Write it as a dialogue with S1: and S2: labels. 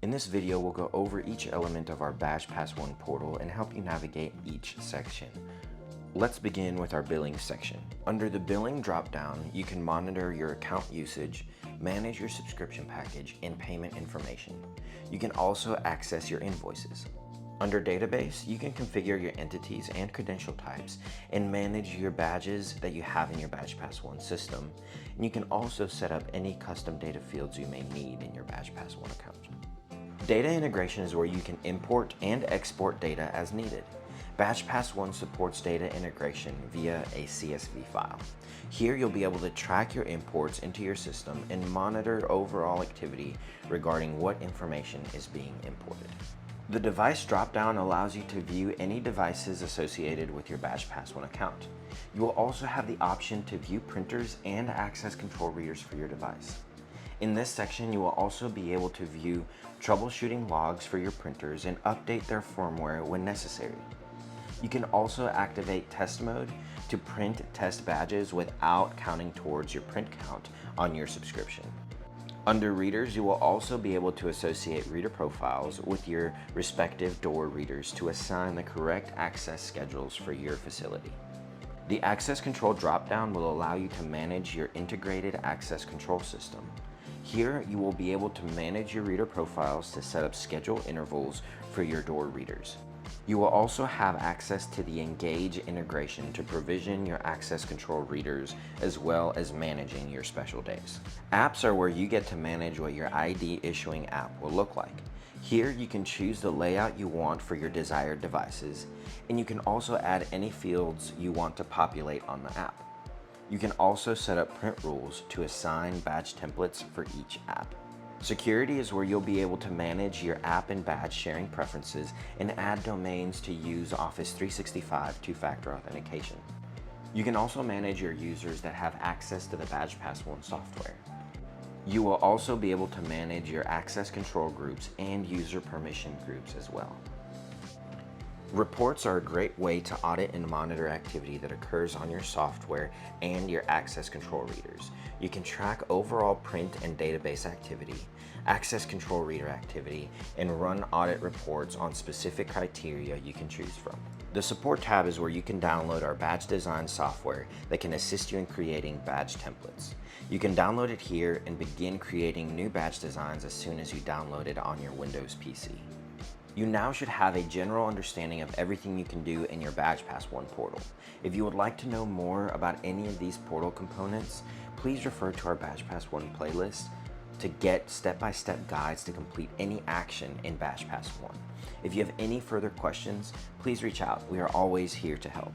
S1: In this video, we'll go over each element of our BadgePass ONE portal and help you navigate each section. Let's begin with our billing section. Under the billing dropdown, you can monitor your account usage, manage your subscription package, and payment information. You can also access your invoices. Under database, you can configure your entities and credential types and manage your badges that you have in your BadgePass ONE system. And you can also set up any custom data fields you may need in your BadgePass ONE account. Data integration is where you can import and export data as needed. BadgePass ONE supports data integration via a CSV file. Here you'll be able to track your imports into your system and monitor overall activity regarding what information is being imported. The device dropdown allows you to view any devices associated with your BadgePass ONE account. You will also have the option to view printers and access control readers for your device. In this section, you will also be able to view troubleshooting logs for your printers and update their firmware when necessary. You can also activate test mode to print test badges without counting towards your print count on your subscription. Under readers, you will also be able to associate reader profiles with your respective door readers to assign the correct access schedules for your facility. The access control dropdown will allow you to manage your integrated access control system. Here, you will be able to manage your reader profiles to set up schedule intervals for your door readers. You will also have access to the Engage integration to provision your access control readers as well as managing your special days. Apps are where you get to manage what your ID issuing app will look like. Here you can choose the layout you want for your desired devices, and you can also add any fields you want to populate on the app. You can also set up print rules to assign badge templates for each app. Security is where you'll be able to manage your app and badge sharing preferences and add domains to use Office 365 two-factor authentication. You can also manage your users that have access to the BadgePass ONE software. You will also be able to manage your access control groups and user permission groups as well. Reports are a great way to audit and monitor activity that occurs on your software and your access control readers. You can track overall print and database activity, access control reader activity, and run audit reports on specific criteria you can choose from. The support tab is where you can download our badge design software that can assist you in creating badge templates. You can download it here and begin creating new badge designs as soon as you download it on your Windows PC. You now should have a general understanding of everything you can do in your BadgePass ONE portal. If you would like to know more about any of these portal components, please refer to our BadgePass ONE playlist to get step-by-step guides to complete any action in BadgePass ONE. If you have any further questions, please reach out. We are always here to help.